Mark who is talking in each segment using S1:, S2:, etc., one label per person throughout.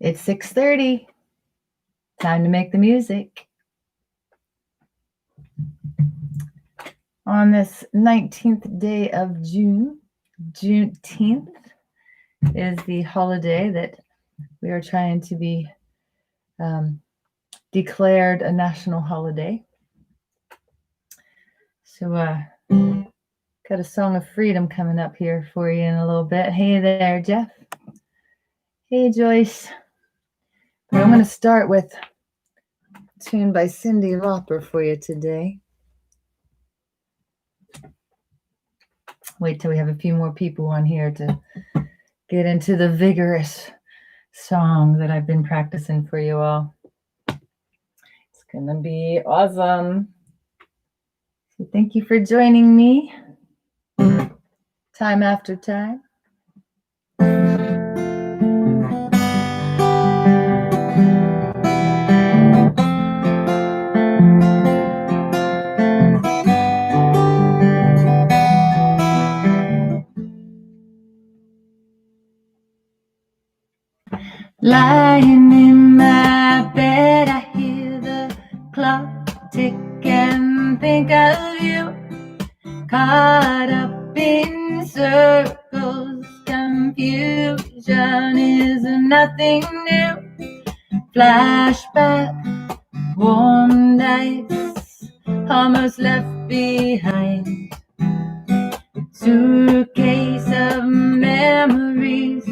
S1: It's 6:30. Time to make the music. On this 19th day of June, Juneteenth is the holiday that we are trying to be declared a national holiday. So got a song of freedom coming up here for you in a little bit. Hey there, Jeff. Hey, Joyce. But I'm going to start with a tune by Cyndi Lauper for you today. Wait till we have a few more people on here to get into the vigorous song that I've been practicing for you all. It's going to be awesome. So thank you for joining me time after time. Lying in my bed, I hear the clock tick and think of you. Caught up in circles, confusion is nothing new. Flashback, warm nights, almost left behind. Suitcase of memories.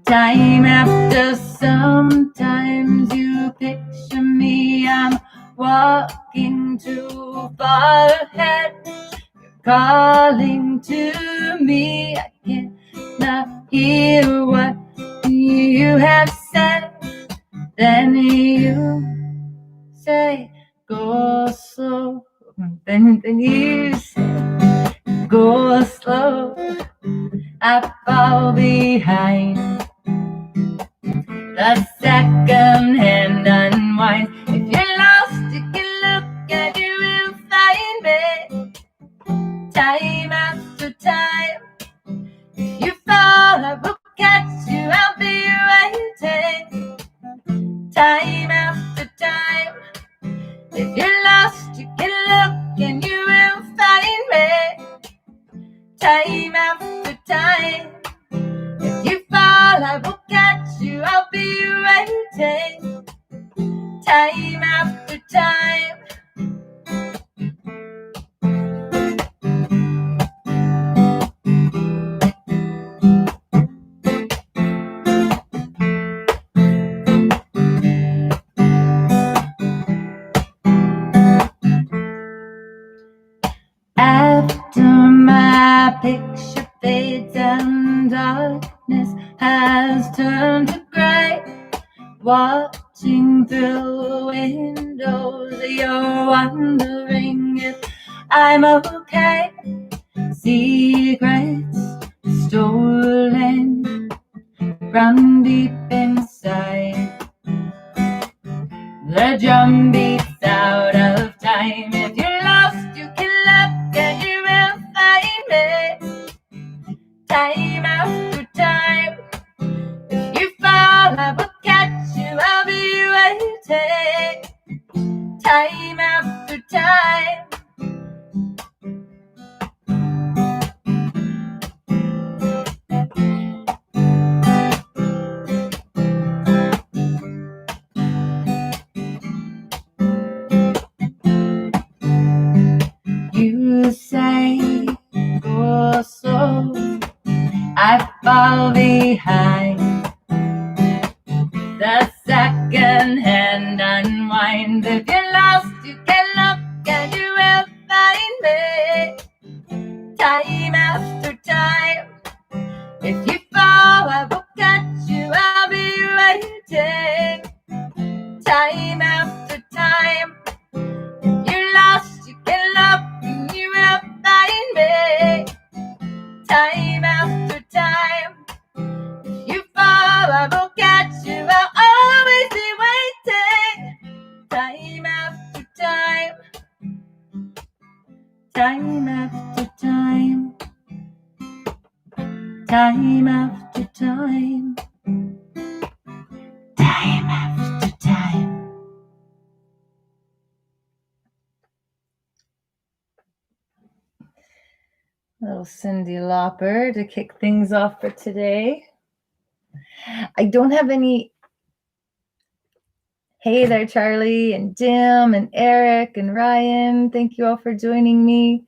S1: Time after sometimes you picture me, I'm walking too far ahead. You're calling to me, I cannot hear what you have said. Then you say, go slow. Then you say, go slow. I fall behind. The second-hand unwind. If you're lost, you can look and you will find me. Time after time. If you fall, I will catch you. I'll be waiting. Time after time. If you're lost, you can look and you will find me. Time after time. If you fall, I will catch you. I'll be waiting. Time after time. After my picture fades and darkness has turned to gray, watching through windows, you're wondering if I'm okay. Secrets stolen from deep inside. The drum beats out of time. If you're lost, you can look and you will find me. Time after time. If you fall, I will catch you. I'll be waiting. Time after time. You say, go slow. I fall behind. The second-hand unwind. If you're lost, you can look and you will find me. Time after time. If you fall, I will catch you. I'll be waiting. Time after time. If you're lost, you can look and you will find me. Time after time. If you fall, I will catch you. I'll always be waiting. Time after time. Time after time. Time after time. Little Cyndi Lauper to kick things off for today. I don't have any. Hey there, Charlie and Jim and Eric and Ryan. Thank you all for joining me.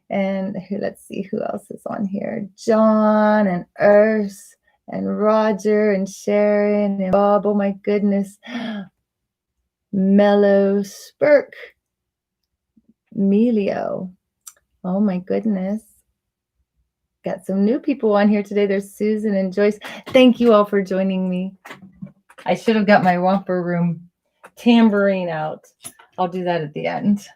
S1: And let's see who else is on here. John and Urs and Roger and Sharon and Bob. Oh my goodness. Mellow Spurk. Melio. Oh my goodness. Got some new people on here today. There's Susan and Joyce. Thank you all for joining me. I should have got my romper room tambourine out. I'll do that at the end.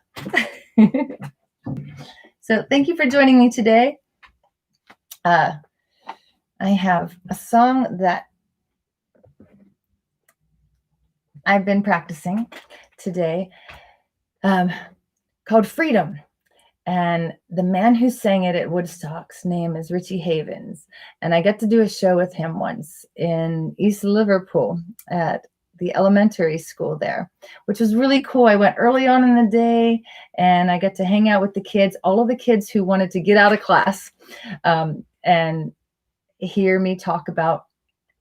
S1: So thank you for joining me today. I have a song that I've been practicing today called Freedom. And the man who sang it at Woodstock's name is Richie Havens. And I got to do a show with him once in East Liverpool at the elementary school there, which was really cool. I went early on in the day and I got to hang out with the kids, all of the kids who wanted to get out of class and hear me talk about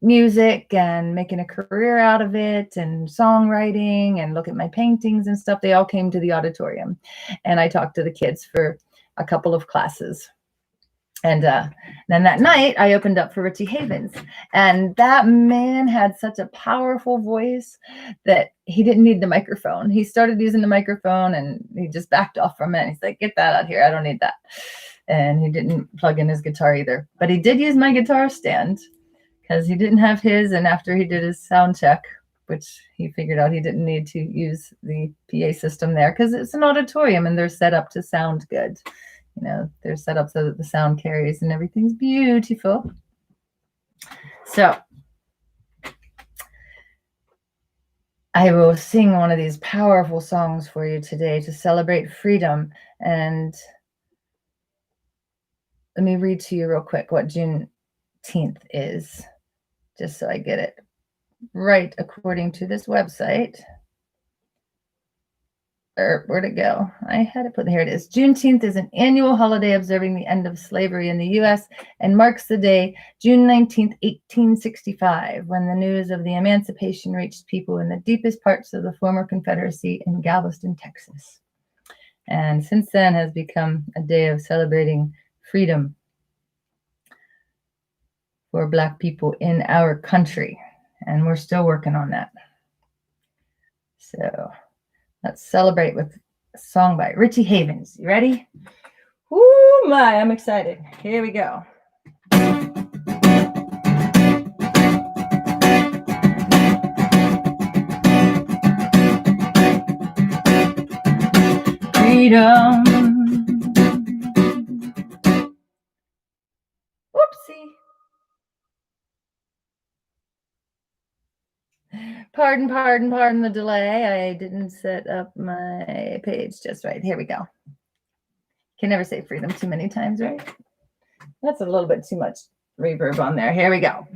S1: music and making a career out of it and songwriting and look at my paintings and stuff. They all came to the auditorium and I talked to the kids for a couple of classes. And then that night I opened up for Richie Havens, and that man had such a powerful voice that he didn't need the microphone. He started using the microphone and he just backed off from it. He's like, get that out here. I don't need that. And he didn't plug in his guitar either, but he did use my guitar stand because he didn't have his. And after he did his sound check, which he figured out he didn't need to use the PA system there because it's an auditorium and they're set up to sound good. You know, they're set up so that the sound carries and everything's beautiful. So I will sing one of these powerful songs for you today to celebrate freedom. And let me read to you real quick what Juneteenth is, just so I get it right according to this website. Where'd it go? I had it put, here it is. Juneteenth is an annual holiday observing the end of slavery in the U.S. and marks the day, June 19th, 1865, when the news of the emancipation reached people in the deepest parts of the former Confederacy in Galveston, Texas. And since then has become a day of celebrating freedom for Black people in our country. And we're still working on that. So let's celebrate with a song by Richie Havens. You ready? Woo my, I'm excited. Here we go. Freedom. Whoopsie. Pardon the delay. I didn't set up my page just right. Here we go. Can never say freedom too many times, right? That's a little bit too much reverb on there. Here we go.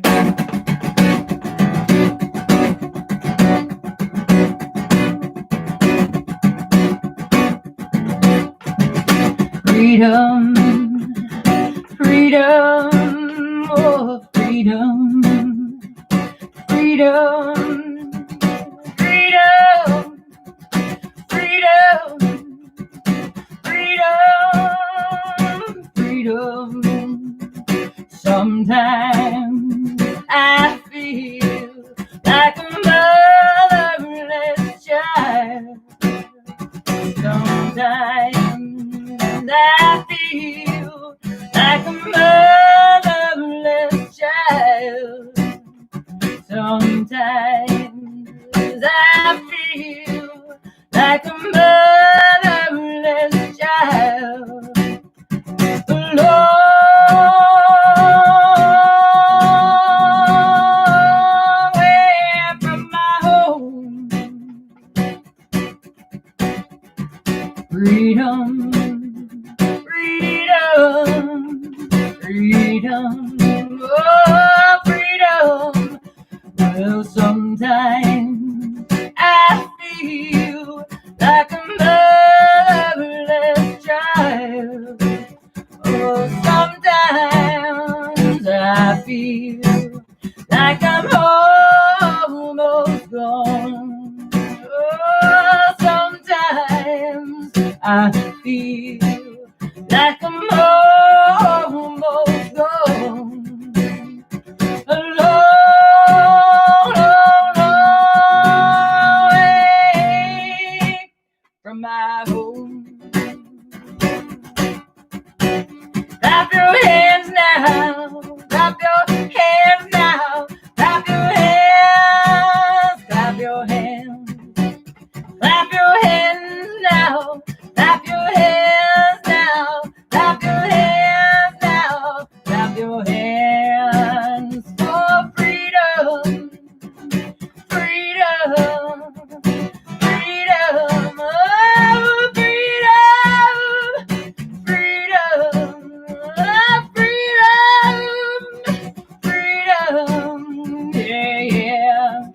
S1: Freedom, freedom, oh freedom, freedom. Sometimes I feel like a motherless child. Sometimes I feel like a motherless child. Sometimes I feel like a motherless child. Lord, freedom, freedom, freedom, oh, freedom. Well, sometimes I feel like a motherless child. Oh, feel like I'm almost gone. Oh, sometimes I feel like I'm almost gone. A long, long, long way from my home. Clap your hands now, clap your hands now, clap your hands, clap your hands, clap your hands now, clap your hands now, clap your hands now, clap your hands for freedom, freedom, freedom, oh, freedom, freedom, oh, freedom, freedom, yeah, yeah.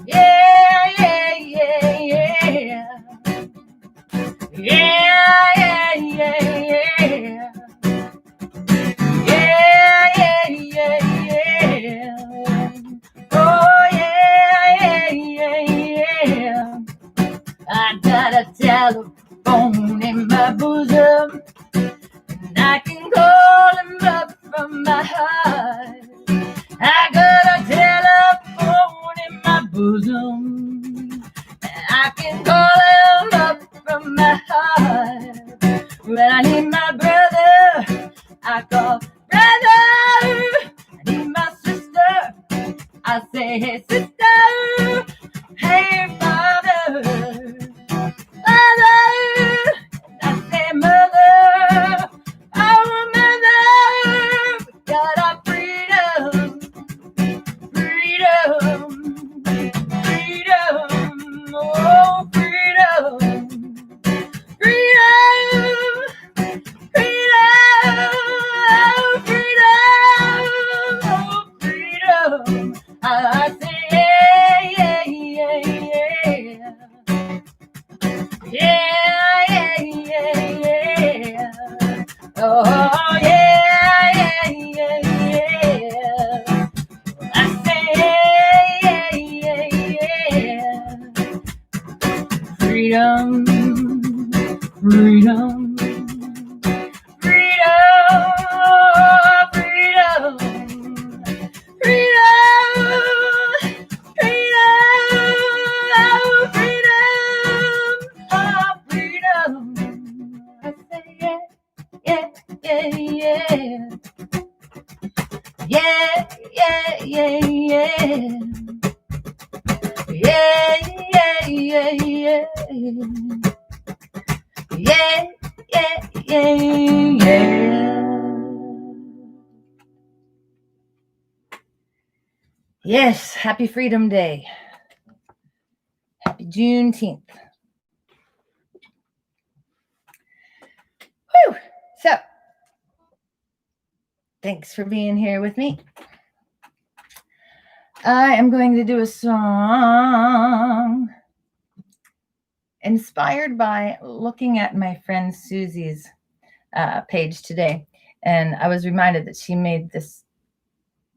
S1: Yeah, yeah, yeah, yeah. Yeah, yeah, yeah, yeah. Yeah, yeah, yeah, yeah. Oh, yeah, yeah, yeah, yeah. I got a telephone in my bosom, and I can call him up from my heart. I got a telephone in my bosom, and I can call him up from my heart. When I need my brother, I call brother. I need my sister, I say, hey sister. Hey father, father, I say mother. Oh mother, we got our freedom, freedom, freedom, oh freedom, freedom, freedom, oh freedom, oh freedom. I say yeah, yeah, yeah, yeah, yeah, yeah, yeah. Oh yeah, yeah, yeah, yeah. I say yeah, yeah, yeah. Freedom, freedom, freedom, freedom, freedom, freedom, freedom, I say yeah, yeah, yeah, yeah, yeah, yeah, yeah, yeah, yeah, yeah, yeah, yeah, yeah, yeah. Yes, happy Freedom Day. Happy Juneteenth. Whew. So, thanks for being here with me. I am going to do a song inspired by looking at my friend Susie's page today. And I was reminded that she made this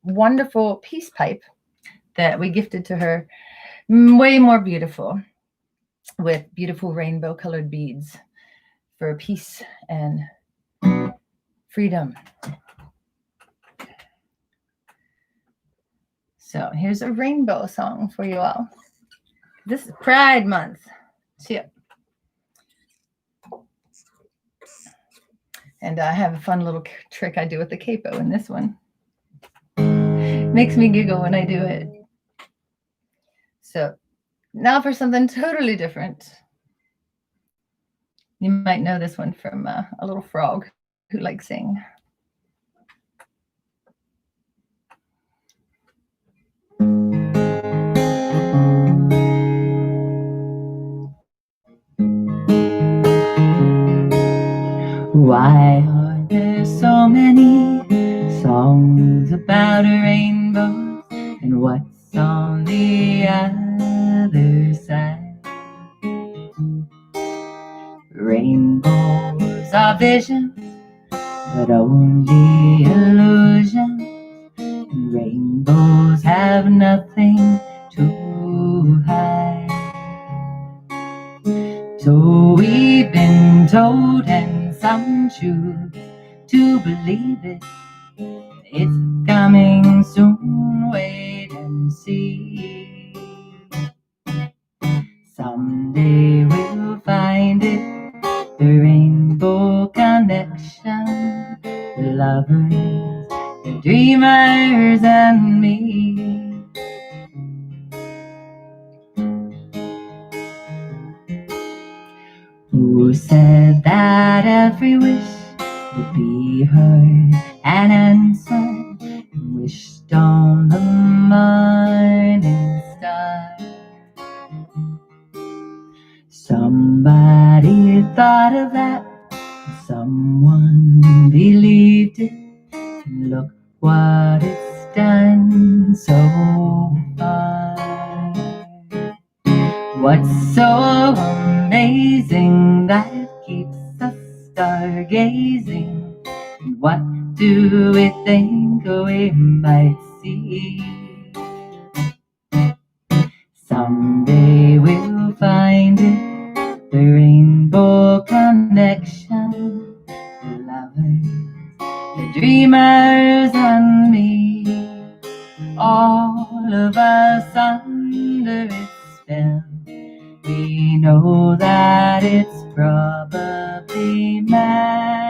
S1: wonderful peace pipe that we gifted to her, way more beautiful, with beautiful rainbow colored beads for peace and freedom. So here's a rainbow song for you all. This is Pride Month. So, and I have a fun little trick I do with the capo in this one. Makes me giggle when I do it. So now for something totally different. You might know this one from a little frog who likes sing. Why are there so many songs about a rainbow, and what's on the other side? Rainbows are visions, but only illusions. Rainbows have nothing to hide. So we've been told, and some choose to believe it. It's coming soon, wait and see. Someday we'll find it, the rainbow connection, the lovers, the dreamers, and me. Who said that every wish would be heard and answered, and wished on the morning star? Somebody thought of that, someone believed it, and look what it's done so far. What's so amazing that it keeps us stargazing? And what do we think we might see? Someday we'll find it, the rainbow connection, the lovers, the dreamers, and me. All of us under its spell. We know that it's probably magic.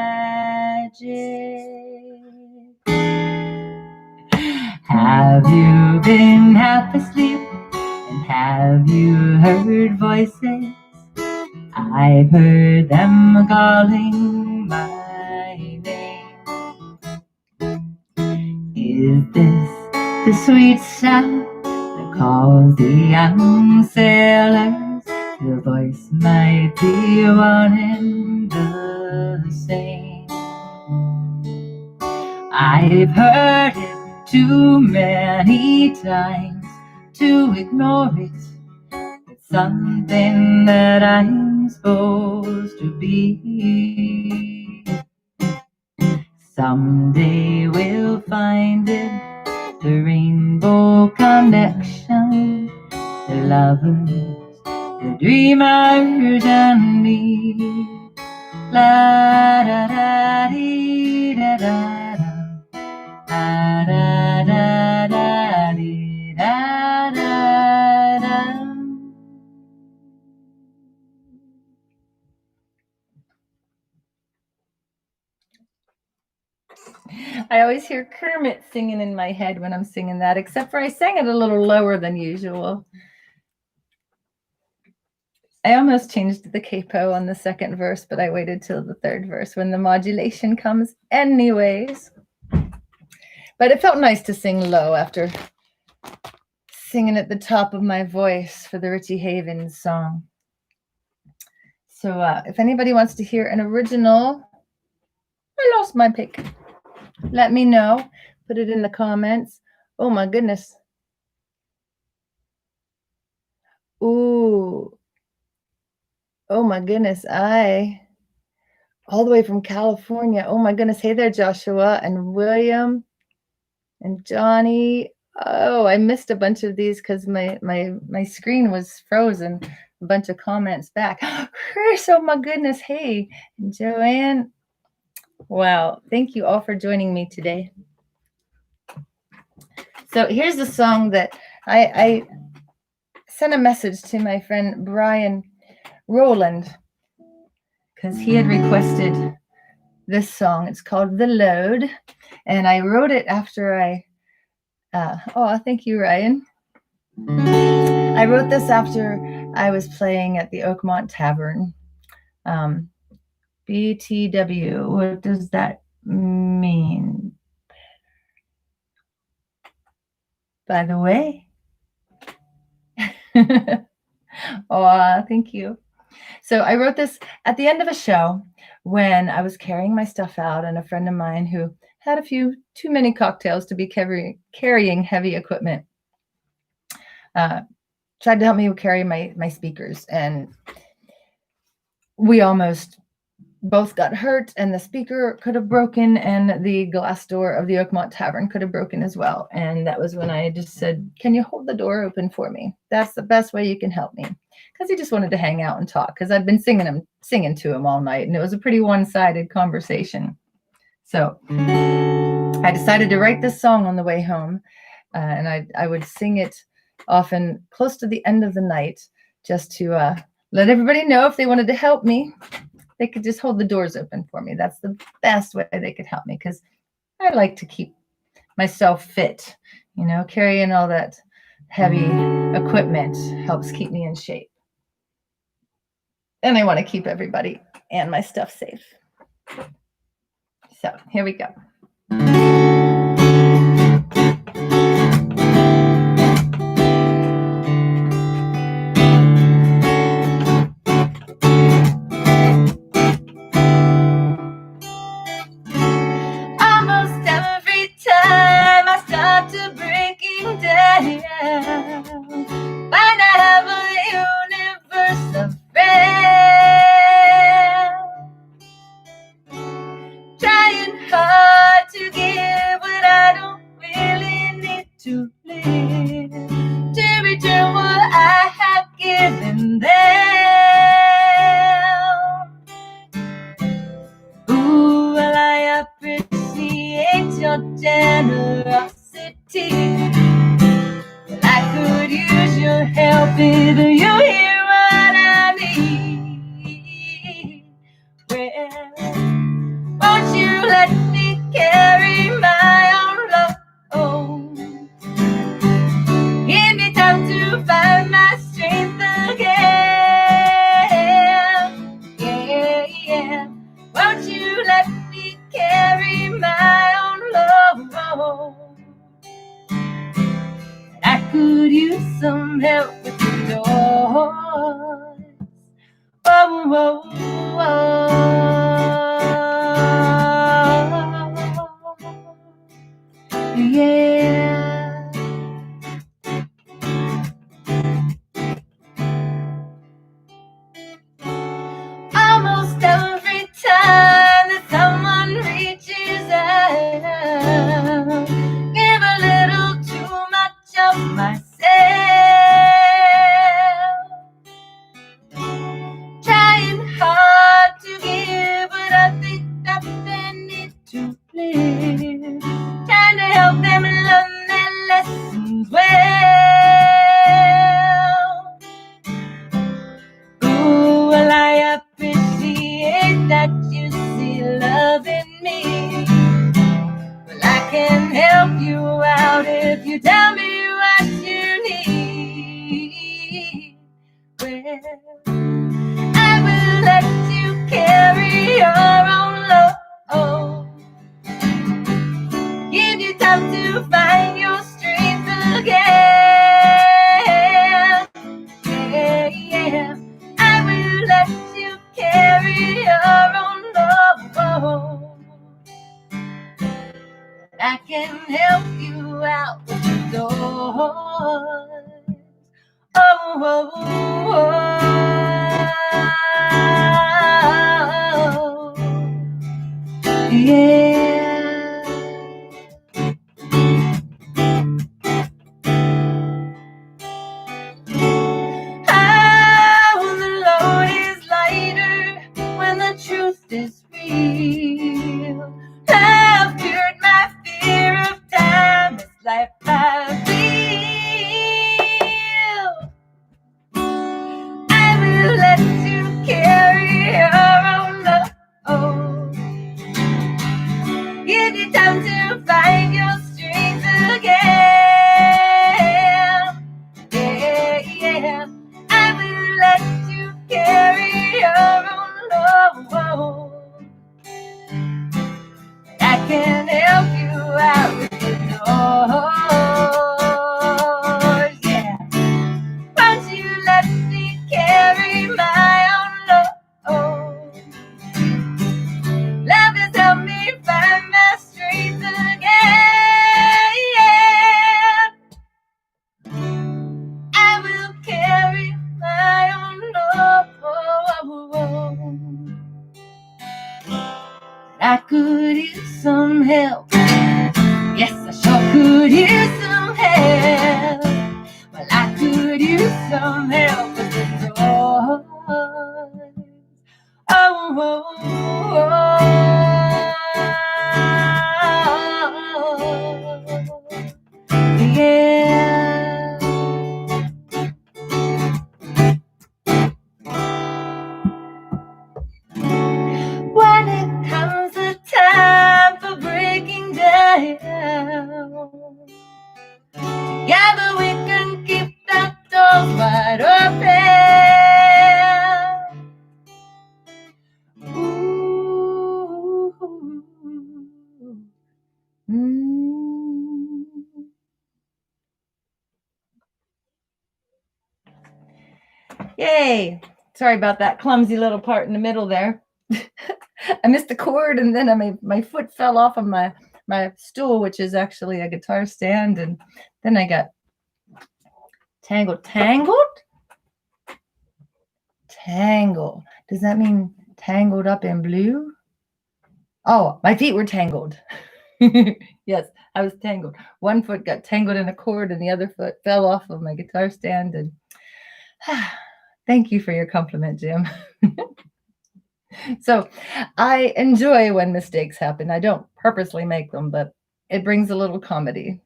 S1: Have you been half asleep? And have you heard voices? I've heard them calling my name. Is this the sweet sound that calls the young sailors? The voice might be one and the same. I've heard it too many times to ignore it. It's something that I'm supposed to be. Someday we'll find it, the rainbow connection, the lovers, the dreamers, and me. La da da dee da da da, da da da dee da da da. I always hear Kermit singing in my head when I'm singing that, except for I sang it a little lower than usual. I almost changed the capo on the second verse, but I waited till the third verse when the modulation comes anyways. But it felt nice to sing low after singing at the top of my voice for the Richie Havens song. So if anybody wants to hear an original, I lost my pick. Let me know. Put it in the comments. Oh my goodness. Ooh. Oh my goodness. All the way from California. Oh my goodness. Hey there, Joshua and William and Johnny. Oh, I missed a bunch of these because my screen was frozen. A bunch of comments back. Chris, oh my goodness. Hey, and Joanne. Wow. Thank you all for joining me today. So here's the song that I sent a message to my friend Brian Rowland because he had requested this song. It's called The Load, and I wrote it after thank you, Ryan. I wrote this after I was playing at the Oakmont Tavern. BTW, what does that mean? By the way. Oh, thank you. So I wrote this at the end of a show when I was carrying my stuff out, and a friend of mine who had a few too many cocktails to be carrying heavy equipment tried to help me carry my speakers, and we almost both got hurt, and the speaker could have broken, and the glass door of the Oakmont Tavern could have broken as well. And that was when I just said, can you hold the door open for me? That's the best way you can help me. Because he just wanted to hang out and talk, because I'd been singing to him all night, and it was a pretty one-sided conversation. So I decided to write this song on the way home, and I would sing it often close to the end of the night, just to let everybody know if they wanted to help me, they could just hold the doors open for me. That's the best way they could help me, because I like to keep myself fit. Carrying all that heavy equipment helps keep me in shape. And I want to keep everybody and my stuff safe. So here we go. Almost every time I start to breaking down, find I have a universe of friends, trying hard to give what I don't really need to live, to return what I have given them. Ooh, well, I appreciate your generosity. Well, I could use your help if you hear what I need. Well, won't you let me carry my own load? Give me time to find my strength again. Yeah, yeah. Won't you let me carry my own load? I could use some help with the doors. Whoa, whoa, whoa. Yeah. Almost every time that someone reaches out, give a little too much of myself, trying hard to give what I think that they need to live, trying to help them learn their lessons well. Ooh, well, I appreciate that you see love in me. Well, I can help you out if you tell me what you need. Well, I will let you carry your own load. Give you time to find your strength again. Yeah, yeah. I will let you carry your own load. I can help you out with the doors. Oh, oh, oh, yeah. Truth is real. I've cured my fear of time. This life I feel. I will let you carry your own load. Give you time to find your strength again. Yeah, yeah. I will let you carry your own load. I can help you out with the doors, yeah. Won't you let me carry my own load? Love has helped me find my strength again. I will carry my own load. use some help. Yes, I sure could use some help. Well, I could use some help with the toys. Yeah. When it comes to time for breaking down, together we can keep that door wide open. Ooh. Mm. Yay! Sorry about that clumsy little part in the middle there. I missed the chord, and then my foot fell off of my stool, which is actually a guitar stand, and then I got tangled. Tangle. Does that mean tangled up in blue? Oh, my feet were tangled. Yes, I was tangled. One foot got tangled in a cord, and the other foot fell off of my guitar stand. And thank you for your compliment, Jim. So I enjoy when mistakes happen. I don't purposely make them, but it brings a little comedy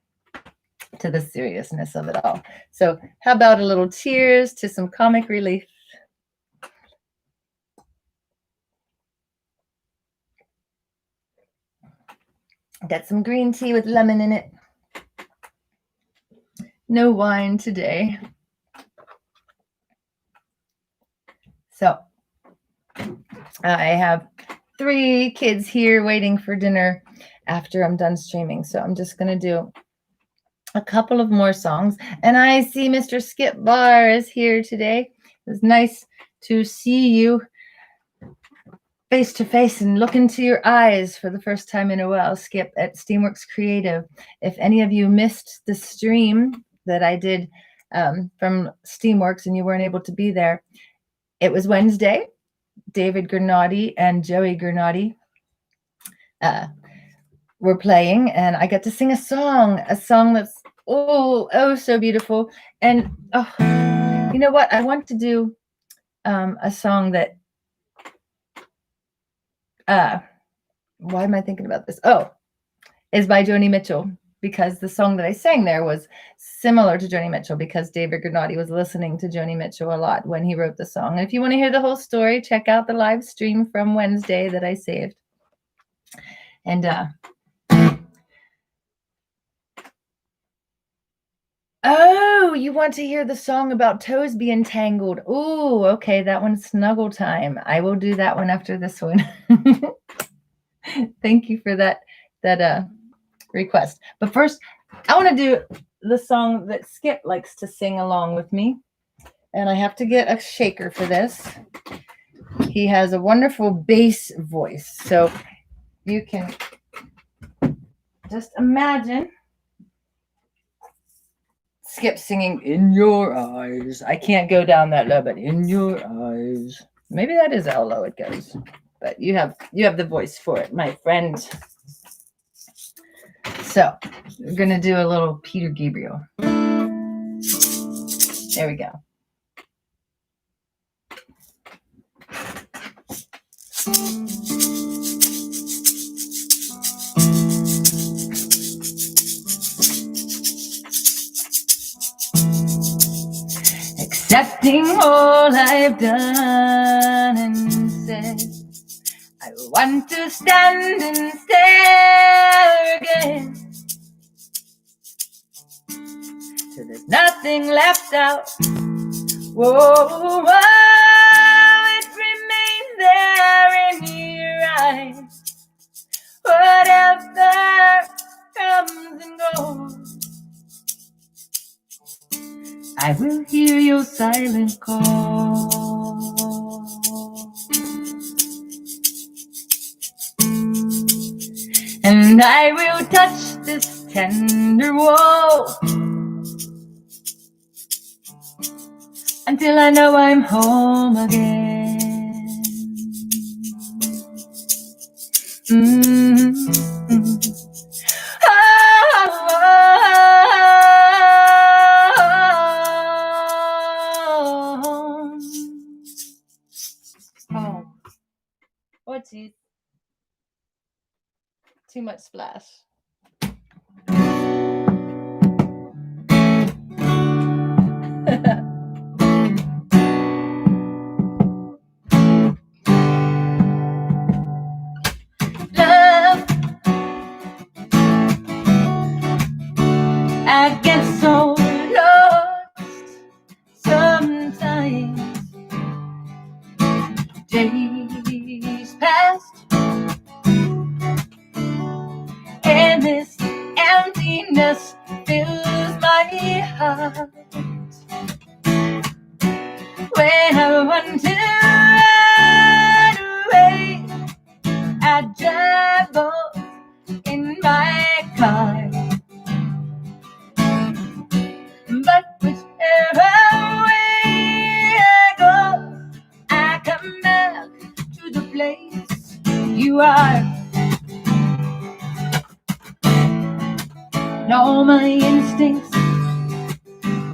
S1: to the seriousness of it all. So how about a little cheers to some comic relief? Got some green tea with lemon in it. No wine today. So I have 3 kids here waiting for dinner after I'm done streaming. So I'm just going to do a couple of more songs. And I see Mr. Skip Barr is here today. It's nice to see you face to face and look into your eyes for the first time in a while, Skip, at Steamworks Creative. If any of you missed the stream that I did from Steamworks and you weren't able to be there, it was Wednesday. David Gernati and Joey Gernati were playing, and I got to sing a song that's so beautiful. And you know what? I want to do a song that why am I thinking about this? Is by Joni Mitchell, because the song that I sang there was similar to Joni Mitchell, because David Gernati was listening to Joni Mitchell a lot when he wrote the song. And if you want to hear the whole story, check out the live stream from Wednesday that I saved. And you want to hear the song about toes being tangled? Oh, okay, that one's Snuggle Time. I will do that one after this one. Thank you for that request. But first, I want to do the song that Skip likes to sing along with me. And I have to get a shaker for this. He has a wonderful bass voice. So you can just imagine Skip singing "In Your Eyes." I can't go down that low, but "In Your Eyes." Maybe that is how low it goes. But you have the voice for it, my friend. So we're going to do a little Peter Gabriel. There we go. Accepting all I've done and said, I want to stand and stare again, till there's nothing left out. Whoa, it remains there in your eyes. Whatever comes and goes, I will hear your silent call. And I will touch this tender wall until I know I'm home again. Oh, geez. Too much splash. Love, I get so lost sometimes. Days past, and this emptiness fills my heart. When I want to run away, I drive off in my car. But whichever way I go, I come back to the place you are. And all my instincts,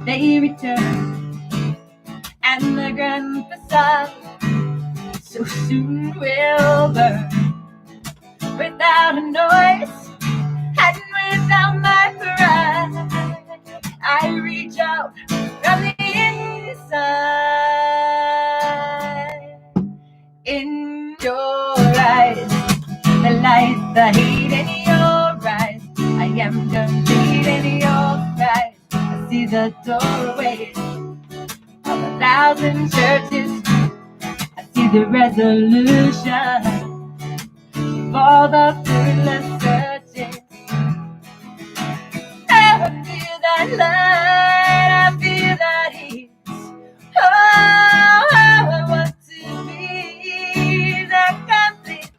S1: they return, and the grand facade so soon will burn. Without a noise and without my pride, I reach out from the inside. In your eyes, the light, the heat in your eyes, I am complete in your eyes. I see the doorways of 1,000 churches. I see the resolution for the fruitless searches. I feel that light, I feel that heat. Oh, I want to be that complete.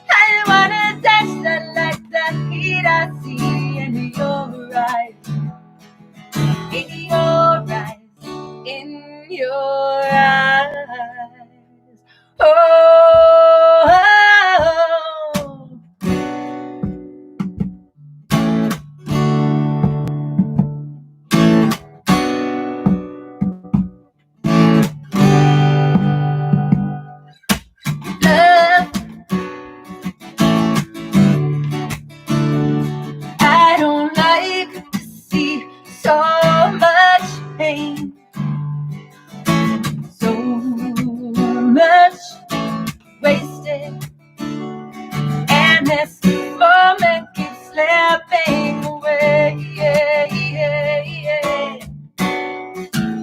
S1: I wanna touch that light, that heat I see in your eyes. In your eyes, in your eyes. Oh, love, I don't like to see so much pain, so much wasted, and this moment keeps slipping away.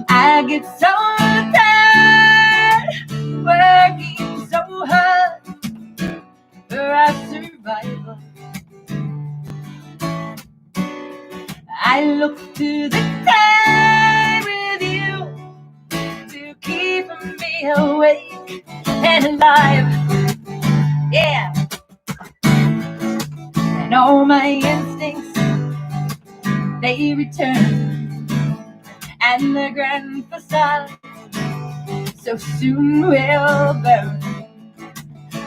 S1: I get so tired working so hard for our survival. I look to the time with you to keep me awake and alive. Yeah. And all my instincts, they return, and the grand facade so soon will burn.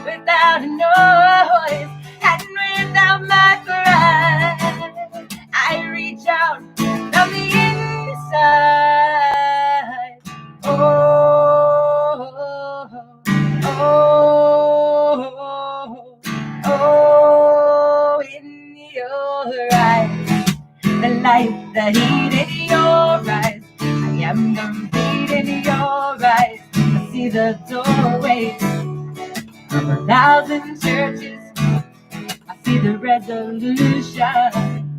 S1: Without a noise and without my pride, I reach out from the inside. Oh, oh, oh, oh, in your eyes, the light, the heat in your eyes. I am complete in your eyes. I see the doorways of 1,000 churches. I see the resolution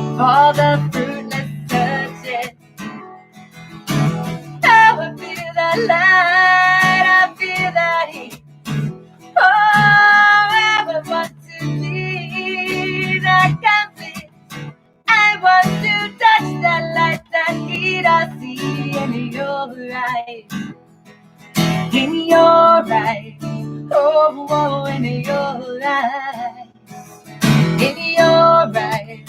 S1: for the fruitless searches. Oh, I feel that light, I feel that heat. Oh, I want to be that complete. I want to touch that light, that heat I see in your eyes. In your eyes. Oh, oh, in your eyes. In your eyes.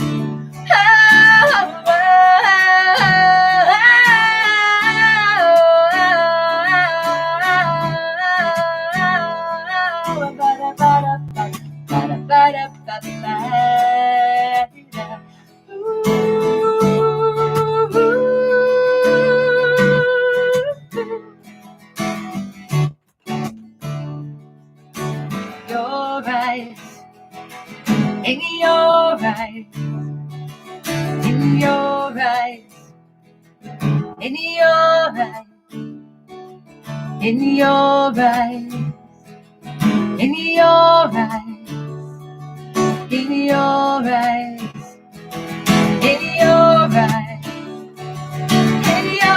S1: Oh, oh, oh, Your eyes, in your eyes, in your eyes, in your eyes, in your eyes, in your eyes, in your eyes, in your eyes, in your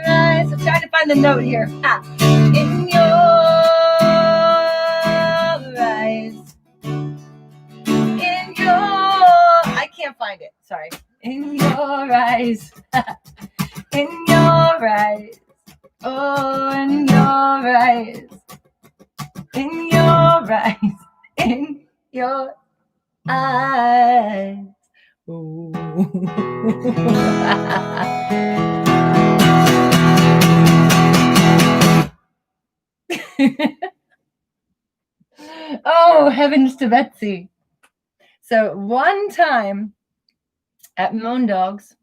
S1: eyes. I'm trying to find the note here. In your eyes. In your, I can't find it. Sorry. In your eyes. In your eyes. Oh, in your eyes. In your eyes. In your eyes. Ooh. Oh, heavens to Betsy. So one time at Moan Dogs,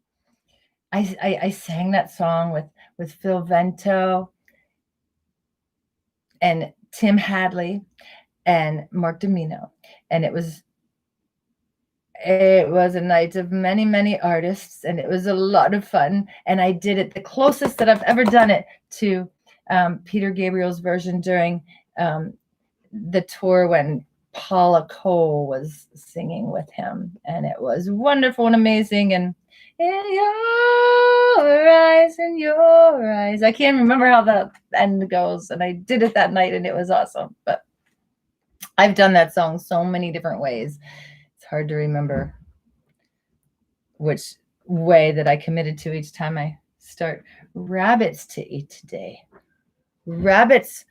S1: I sang that song with Phil Vento and Tim Hadley and Mark Domino. And it was a night of many, many artists, and it was a lot of fun. And I did it the closest that I've ever done it to Peter Gabriel's version during the tour when Paula Cole was singing with him. And it was wonderful and amazing. And in your eyes, in your eyes. I can't remember how the end goes. And I did it that night, and it was awesome. But I've done that song so many different ways. It's hard to remember which way that I committed to each time I start. Rabbits to eat today. Rabbits,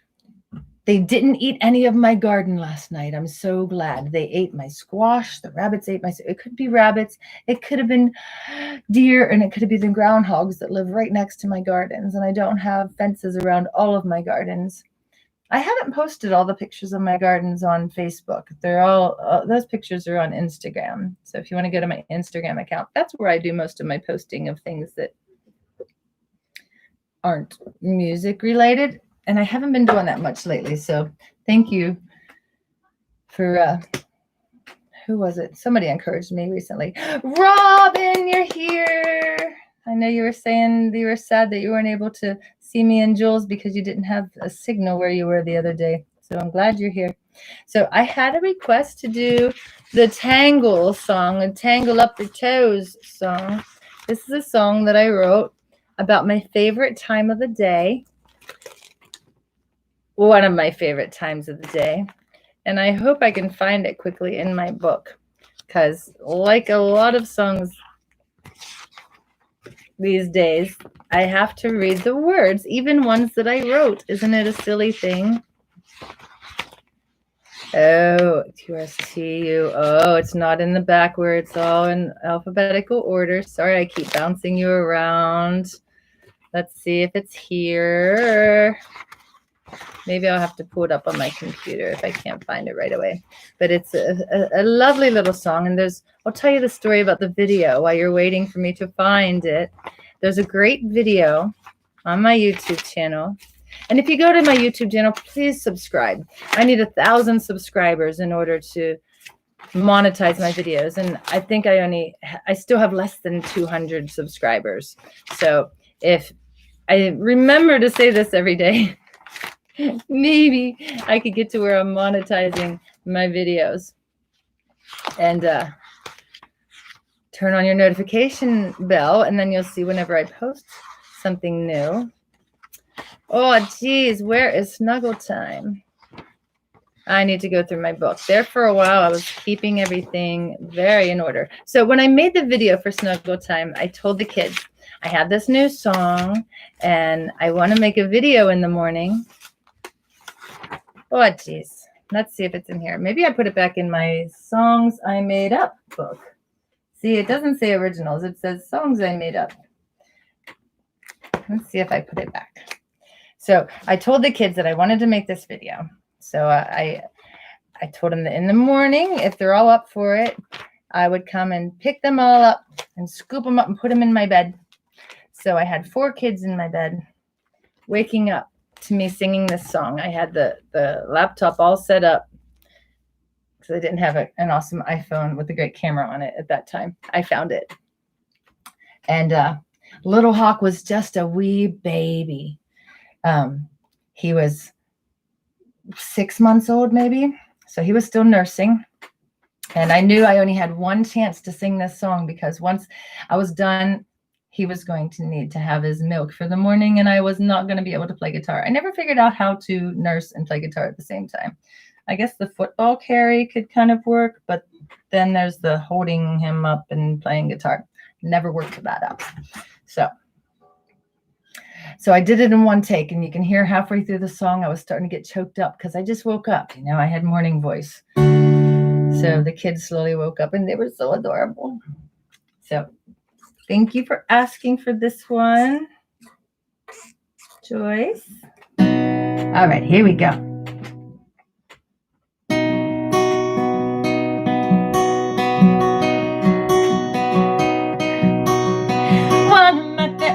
S1: they didn't eat any of my garden last night. I'm so glad. They ate my squash. The rabbits ate my, it could be rabbits. It could have been deer, and it could have been the groundhogs that live right next to my gardens. And I don't have fences around all of my gardens. I haven't posted all the pictures of my gardens on Facebook. They're all, those pictures are on Instagram. So if you want to go to my Instagram account, that's where I do most of my posting of things that aren't music related. And I haven't been doing that much lately. So thank you for, who was it? Somebody encouraged me recently. Robin, you're here. I know you were saying you were sad that you weren't able to see me and Jules because you didn't have a signal where you were the other day. So I'm glad you're here. So I had a request to do the Tangle song, the Tangle Up Your Toes song. This is a song that I wrote about my favorite time of the day. One of my favorite times of the day. And I hope I can find it quickly in my book, because like a lot of songs these days, I have to read the words, even ones that I wrote. Isn't it a silly thing? Oh, QSTU. Oh, it's not in the back where it's all in alphabetical order. Sorry, I keep bouncing you around. Let's see if it's here. Maybe I'll have to pull it up on my computer if I can't find it right away. But it's a lovely little song. And I'll tell you the story about the video while you're waiting for me to find it. There's a great video on my YouTube channel. And if you go to my YouTube channel, please subscribe. I need 1,000 subscribers in order to monetize my videos. And I think I still have less than 200 subscribers. So if I remember to say this every day, maybe I could get to where I'm monetizing my videos. And turn on your notification bell, and then you'll see whenever I post something new. Oh, geez, where is Snuggle Time? I need to go through my book. There for a while, I was keeping everything very in order. So when I made the video for Snuggle Time, I told the kids, I have this new song, and I want to make a video in the morning. Oh, geez. Let's see if it's in here. Maybe I put it back in my Songs I Made Up book. See, it doesn't say originals. It says Songs I Made Up. let's see if I put it back. So I told the kids that I wanted to make this video. So I told them that in the morning, if they're all up for it, I would come and pick them all up and scoop them up and put them in my bed. So I had 4 kids in my bed waking up to me singing this song. I had the laptop all set up because I didn't have an awesome iPhone with a great camera on it at that time. I found it. And little Hawk was just a wee baby. He was 6 months old, maybe. So he was still nursing. And I knew I only had one chance to sing this song because once I was done, he was going to need to have his milk for the morning, and I was not going to be able to play guitar. I never figured out how to nurse and play guitar at the same time. I guess the football carry could kind of work, but then there's the holding him up and playing guitar. Never worked that out. So I did it in one take, and you can hear halfway through the song I was starting to get choked up because I just woke up. You know, I had morning voice. So the kids slowly woke up, and they were so adorable. So thank you for asking for this one, Joyce. All right, here we go.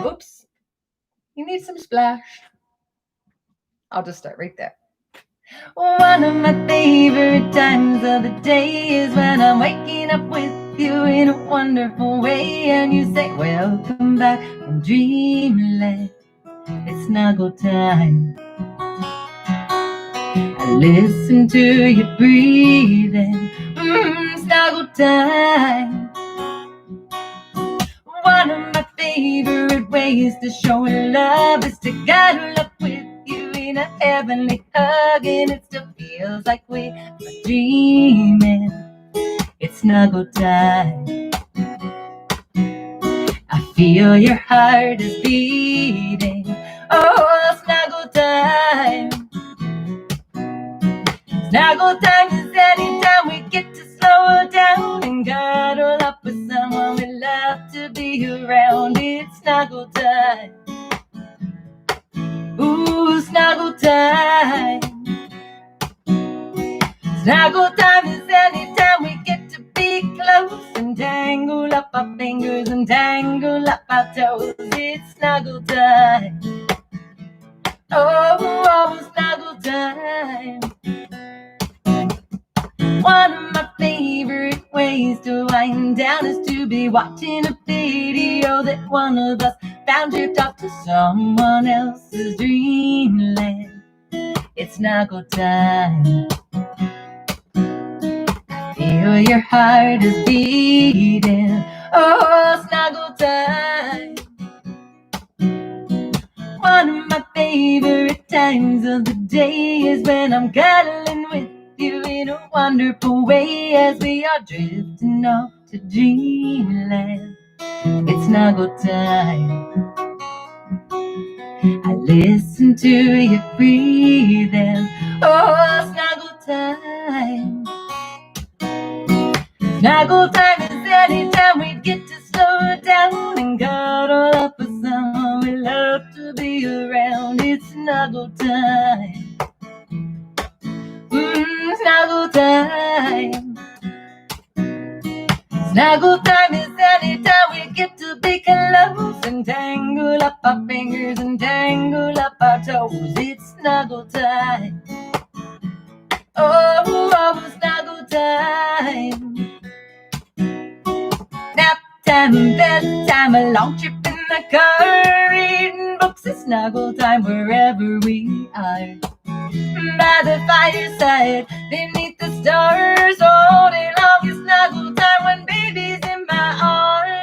S1: Oops. You need some splash. I'll just start right there. One of my favorite times of the day is when I'm waking up with you in a wonderful way, and you say, welcome back from dreamland. It's snuggle time. I listen to you breathing. Snuggle time. One of my favorite ways to show love is to cuddle up with you in a heavenly hug, and it still feels like we're dreaming. It's snuggle time. I feel your heart is beating. Oh, snuggle time. Snuggle time is any time we get to slow down and cuddle up with someone we love to be around. It's snuggle time. Ooh, snuggle time. Snuggle time is any time we get to be close and tangle up our fingers and tangle up our toes. It's snuggle time. Oh, snuggle time. One of my favorite ways to wind down is to be watching a video that one of us found drift off to someone else's dreamland. It's snuggle time. Feel your heart is beating. Oh, snuggle time. One of my favorite times of the day is when I'm cuddling with you in a wonderful way as we are drifting off to dreamland. It's snuggle time. I listen to you breathing. Oh, snuggle time. Snuggle time is any time we get to slow down and cuddle up with someone we love to be around. It's snuggle time. Snuggle time. Snuggle time is any time we get to be close and tangle up our fingers and tangle up our toes. It's snuggle time. Oh, snuggle time. Nap time, bedtime, a long trip in the car, reading books. It's snuggle time wherever we are. By the fireside, beneath the stars, all day long. It's snuggle time when baby's in my arms.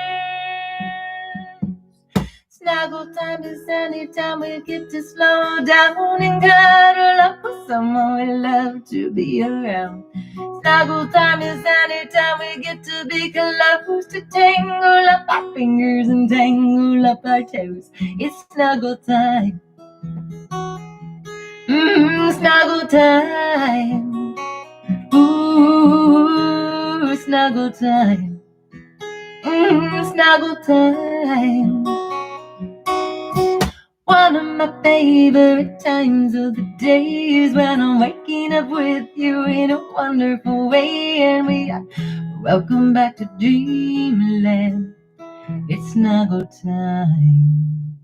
S1: Snuggle time is any time we get to slow down and cuddle up with someone we love to be around. Snuggle time is any time we get to be close to tangle up our fingers and tangle up our toes. It's snuggle time. Snuggle time. Ooh, snuggle time. Snuggle time. one of my favorite times of the day is when I'm waking up with you in a wonderful way. And we are welcome back to Dreamland. It's Snuggle Time.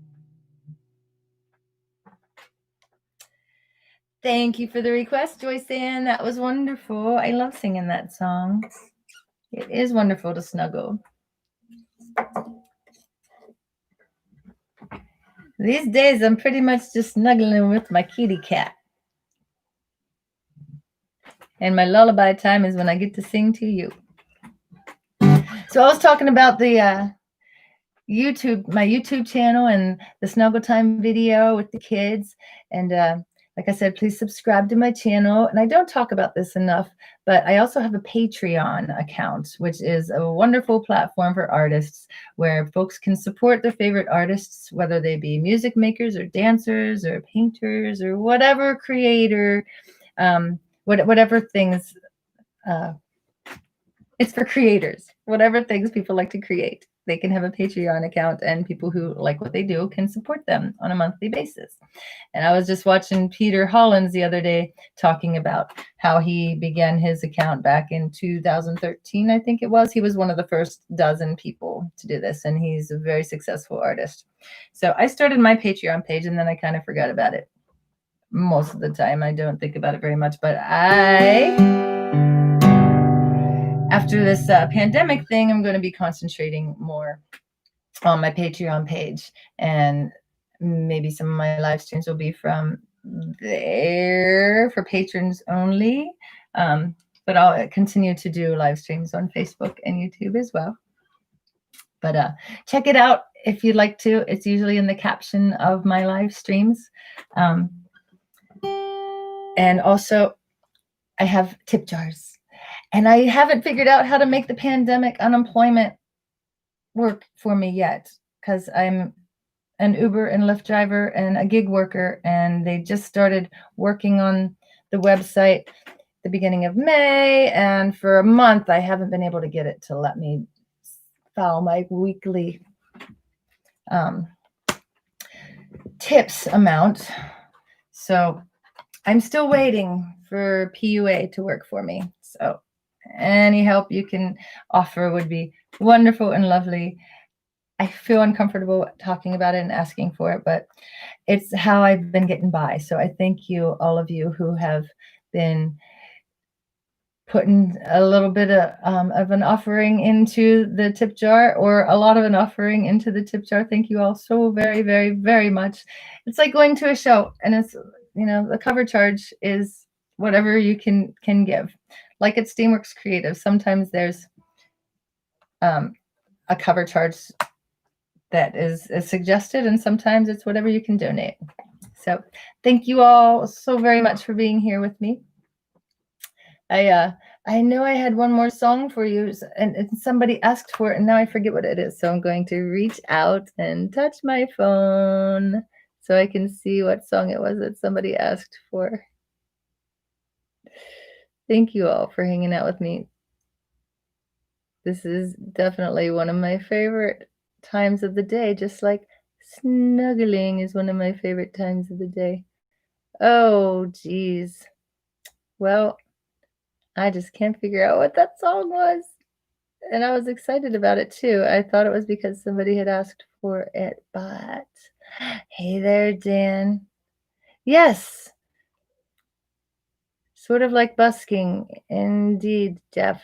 S1: Thank you for the request, Joyce Ann. That was wonderful. I love singing that song. It is wonderful to snuggle. These days, I'm pretty much just snuggling with my kitty cat. And my lullaby time is when I get to sing to you. So I was talking about the my YouTube channel and the Snuggle Time video with the kids. And like I said, please subscribe to my channel. And I don't talk about this enough, but I also have a Patreon account, which is a wonderful platform for artists where folks can support their favorite artists, whether they be music makers or dancers or painters or whatever creator, whatever things. It's for creators, whatever things people like to create. They can have a Patreon account, and people who like what they do can support them on a monthly basis. And I was just watching Peter Hollins the other day talking about how he began his account back in 2013, I think it was. He was one of the first dozen people to do this, and he's a very successful artist. So I started my Patreon page, and then I kind of forgot about it. Most of the time, I don't think about it very much, but after this pandemic thing, I'm going to be concentrating more on my Patreon page, and maybe some of my live streams will be from there for patrons only. But I'll continue to do live streams on Facebook and YouTube as well. But check it out if you'd like to. It's usually in the caption of my live streams. And also, I have tip jars. And I haven't figured out how to make the pandemic unemployment work for me yet, because I'm an Uber and Lyft driver and a gig worker, and they just started working on the website the beginning of May, and for a month I haven't been able to get it to let me file my weekly tips amount. So I'm still waiting for PUA to work for me. So any help you can offer would be wonderful and lovely. I feel uncomfortable talking about it and asking for it, but it's how I've been getting by. So I thank you, all of you who have been putting a little bit of an offering into the tip jar, or a lot of an offering into the tip jar. Thank you all so very, very, very much. It's like going to a show, and it's, the cover charge is whatever you can give. Like at Steamworks Creative, sometimes there's a cover charge that is suggested, and sometimes it's whatever you can donate. So thank you all so very much for being here with me. I know I had one more song for you, and somebody asked for it, and now I forget what it is. So I'm going to reach out and touch my phone so I can see what song it was that somebody asked for. Thank you all for hanging out with me. This is definitely one of my favorite times of the day, just like snuggling is one of my favorite times of the day. Oh, geez. Well, I just can't figure out what that song was. And I was excited about it too. I thought it was because somebody had asked for it, but hey there, Dan. Yes. Sort of like busking. Indeed, Jeff.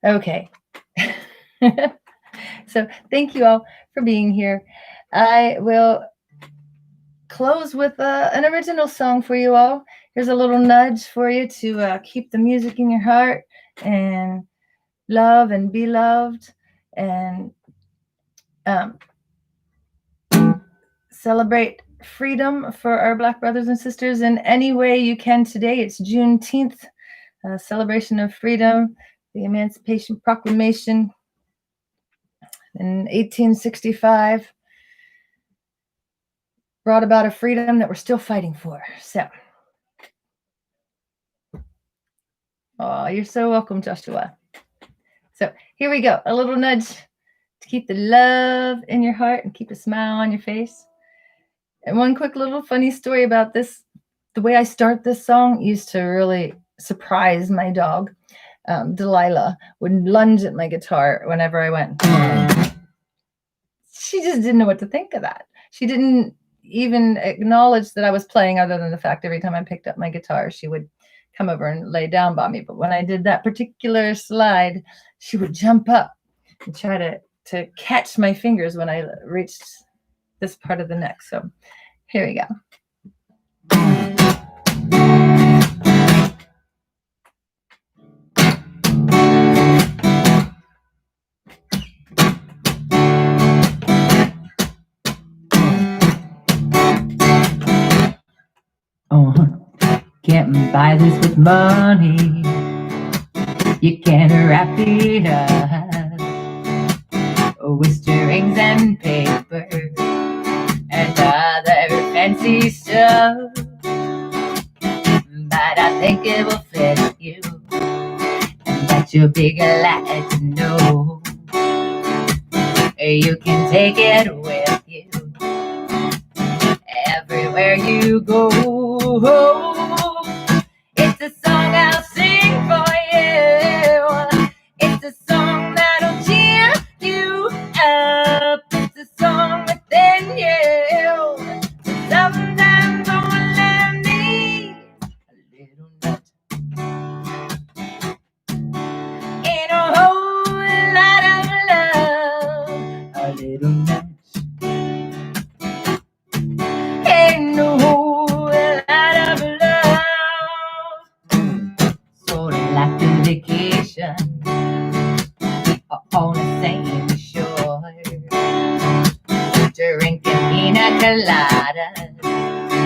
S1: Okay. So thank you all for being here. I will close with an original song for you all. Here's a little nudge for you to keep the music in your heart and love and be loved, and celebrate freedom for our Black brothers and sisters in any way you can today. It's Juneteenth, a celebration of freedom, the Emancipation Proclamation in 1865 brought about a freedom that we're still fighting for. So, oh, you're so welcome, Joshua. So here we go, a little nudge to keep the love in your heart and keep a smile on your face. And one quick little funny story about this. The way I start this song used to really surprise my dog. Delilah would lunge at my guitar whenever I went. She just didn't know what to think of that. She didn't even acknowledge that I was playing, other than the fact every time I picked up my guitar, she would come over and lay down by me. But when I did that particular slide, she would jump up and try to catch my fingers when I reached this part of the neck. So here we go. Can't buy this with money. You can't wrap it up with strings and paper and other fancy stuff. But I think it will fit you, and that you'll be glad to know you can take it with you everywhere you go. It's a song I'll sing for you. It's a song that'll cheer you up. It's a song within you. Sometimes all I need a little nudge and a whole lot of love. A little nudge and a whole lot of love. Sort of like a vacation on the same shore, drinking pina coladas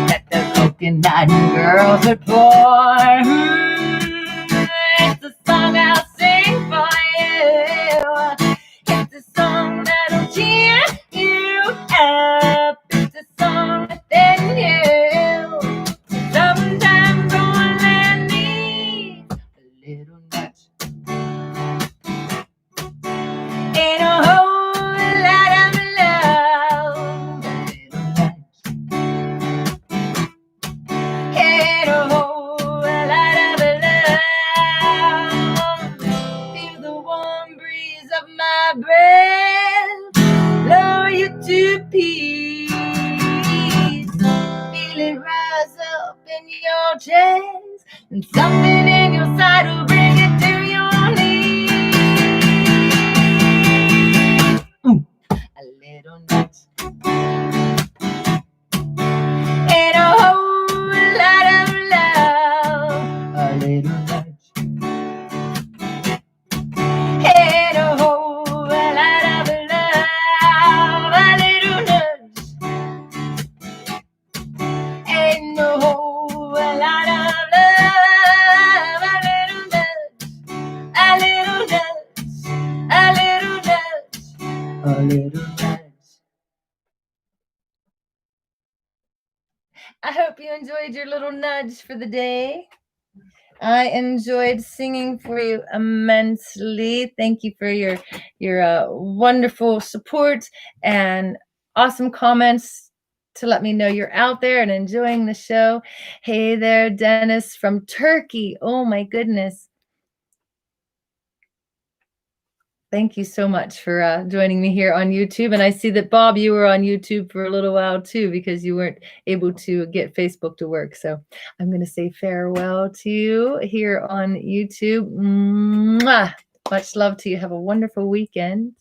S1: that the coconut girls would pour. It's a song I'll sing for you. It's a song that'll cheer you up. It's a song within you. Sometimes all I need a little nudge and a whole lot of love. A little nudge and a whole lot of love. Feel the warm breeze of my breath blow you to peace. Feel it rise up in your chest, and something in your side will bring it to your knees. A little nudge and a whole lot of love. A little nudge and a whole lot of love. A little nudge and a whole lot of love. A little nudge, a little nudge, a little nudge, a little nudge. I hope you enjoyed your little nudge for the day. I enjoyed singing for you immensely. Thank you for your wonderful support and awesome comments to let me know you're out there and enjoying the show. Hey there, Dennis from Turkey. Oh my goodness. Thank you so much for joining me here on YouTube. And I see that, Bob, you were on YouTube for a little while too, because you weren't able to get Facebook to work. So I'm going to say farewell to you here on YouTube. Mwah! Much love to you. Have a wonderful weekend.